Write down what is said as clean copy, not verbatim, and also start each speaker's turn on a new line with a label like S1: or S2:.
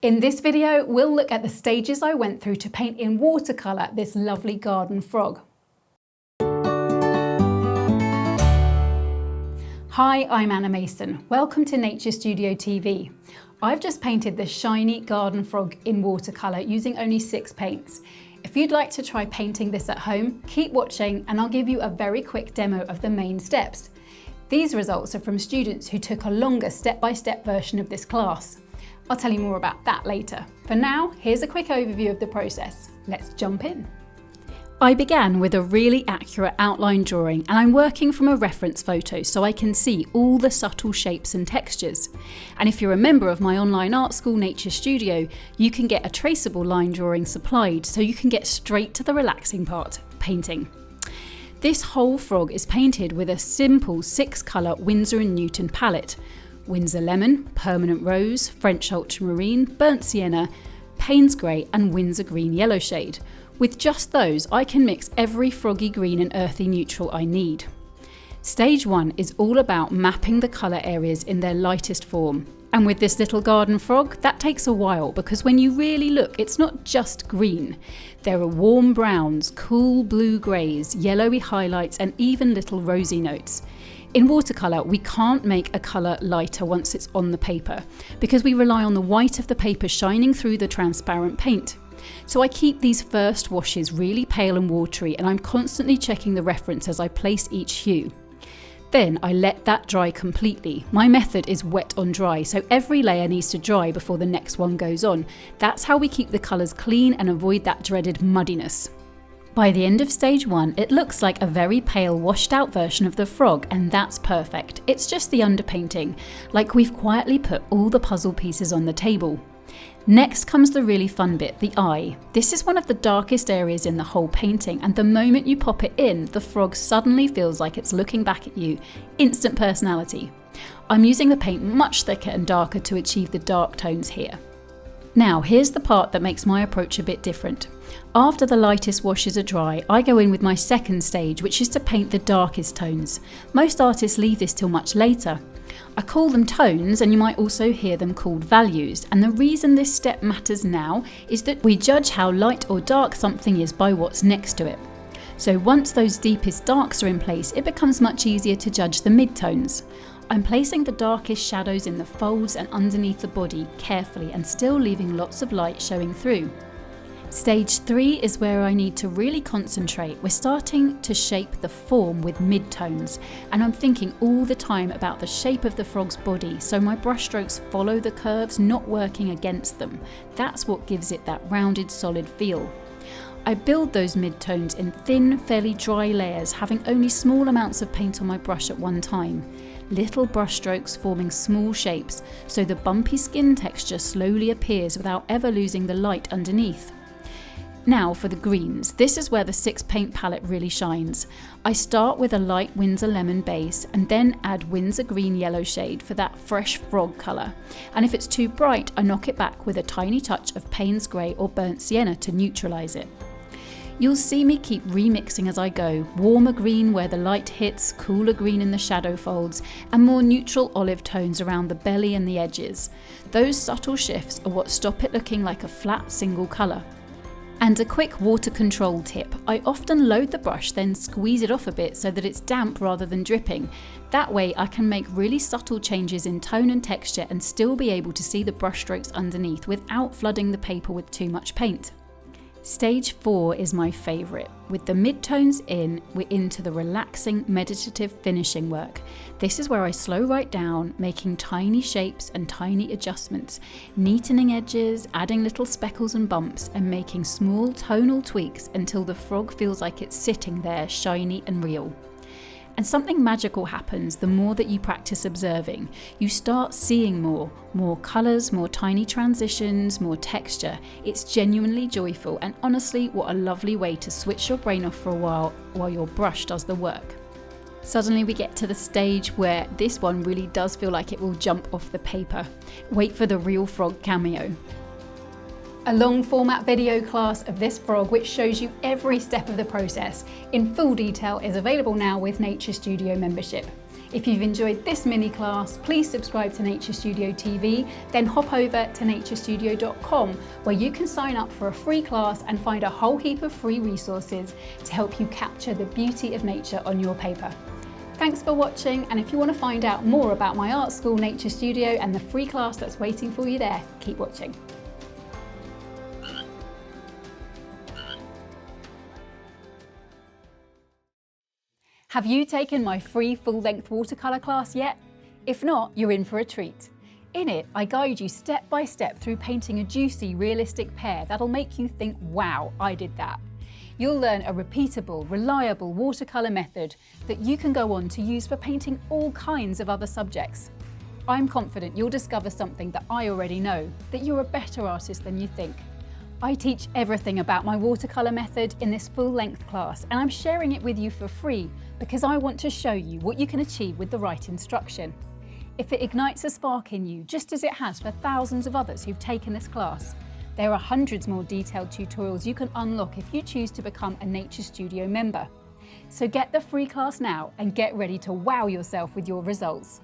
S1: In this video, we'll look at the stages I went through to paint in watercolour this lovely garden frog. Hi, I'm Anna Mason. Welcome to Nature Studio TV. I've just painted this shiny garden frog in watercolour using only 6 paints. If you'd like to try painting this at home, keep watching and I'll give you a very quick demo of the main steps. These results are from students who took a longer step-by-step version of this class. I'll tell you more about that later. For now, here's a quick overview of the process. Let's jump in. I began with a really accurate outline drawing and I'm working from a reference photo so I can see all the subtle shapes and textures. And if you're a member of my online art school Nature Studio, you can get a traceable line drawing supplied so you can get straight to the relaxing part, painting. This whole frog is painted with a simple 6-colour Winsor & Newton palette. Winsor Lemon, Permanent Rose, French Ultramarine, Burnt Sienna, Payne's Grey and Winsor Green Yellow shade. With just those, I can mix every froggy green and earthy neutral I need. Stage 1 is all about mapping the colour areas in their lightest form. And with this little garden frog, that takes a while because when you really look, it's not just green. There are warm browns, cool blue greys, yellowy highlights and even little rosy notes. In watercolour, we can't make a colour lighter once it's on the paper because we rely on the white of the paper shining through the transparent paint. So I keep these first washes really pale and watery and I'm constantly checking the reference as I place each hue. Then I let that dry completely. My method is wet on dry, so every layer needs to dry before the next one goes on. That's how we keep the colours clean and avoid that dreaded muddiness. By the end of stage 1, it looks like a very pale washed out version of the frog and that's perfect. It's just the underpainting, like we've quietly put all the puzzle pieces on the table. Next comes the really fun bit, the eye. This is one of the darkest areas in the whole painting and the moment you pop it in, the frog suddenly feels like it's looking back at you. Instant personality. I'm using the paint much thicker and darker to achieve the dark tones here. Now here's the part that makes my approach a bit different. After the lightest washes are dry, I go in with my second stage, which is to paint the darkest tones. Most artists leave this till much later. I call them tones and you might also hear them called values, and the reason this step matters now is that we judge how light or dark something is by what's next to it. So once those deepest darks are in place, it becomes much easier to judge the midtones. I'm placing the darkest shadows in the folds and underneath the body carefully and still leaving lots of light showing through. Stage 3 is where I need to really concentrate. We're starting to shape the form with midtones and I'm thinking all the time about the shape of the frog's body so my brushstrokes follow the curves, not working against them. That's what gives it that rounded, solid feel. I build those midtones in thin, fairly dry layers, having only small amounts of paint on my brush at one time. Little brushstrokes forming small shapes so the bumpy skin texture slowly appears without ever losing the light underneath. Now for the greens, this is where the 6 paint palette really shines. I start with a light Winsor Lemon base and then add Winsor Green Yellow shade for that fresh frog colour. And if it's too bright, I knock it back with a tiny touch of Payne's Grey or Burnt Sienna to neutralise it. You'll see me keep remixing as I go, warmer green where the light hits, cooler green in the shadow folds, and more neutral olive tones around the belly and the edges. Those subtle shifts are what stop it looking like a flat single colour. And a quick water control tip, I often load the brush then squeeze it off a bit so that it's damp rather than dripping. That way I can make really subtle changes in tone and texture and still be able to see the brushstrokes underneath without flooding the paper with too much paint. Stage 4 is my favourite. With the midtones in, we're into the relaxing, meditative finishing work. This is where I slow right down, making tiny shapes and tiny adjustments, neatening edges, adding little speckles and bumps, and making small tonal tweaks until the frog feels like it's sitting there, shiny and real. And something magical happens the more that you practice observing. You start seeing more colours, more tiny transitions, more texture. It's genuinely joyful and honestly what a lovely way to switch your brain off for a while your brush does the work. Suddenly we get to the stage where this one really does feel like it will jump off the paper. Wait for the real frog cameo. A long format video class of this frog which shows you every step of the process in full detail is available now with Nature Studio membership. If you've enjoyed this mini class, please subscribe to Nature Studio TV, then hop over to naturestudio.com where you can sign up for a free class and find a whole heap of free resources to help you capture the beauty of nature on your paper. Thanks for watching, and if you want to find out more about my art school, Nature Studio, and the free class that's waiting for you there, keep watching. Have you taken my free full-length watercolour class yet? If not, you're in for a treat. In it, I guide you step by step through painting a juicy, realistic pear that'll make you think, wow, I did that. You'll learn a repeatable, reliable watercolour method that you can go on to use for painting all kinds of other subjects. I'm confident you'll discover something that I already know, that you're a better artist than you think. I teach everything about my watercolour method in this full-length class, and I'm sharing it with you for free because I want to show you what you can achieve with the right instruction. If it ignites a spark in you, just as it has for thousands of others who've taken this class, there are hundreds more detailed tutorials you can unlock if you choose to become a Nature Studio member. So get the free class now and get ready to wow yourself with your results.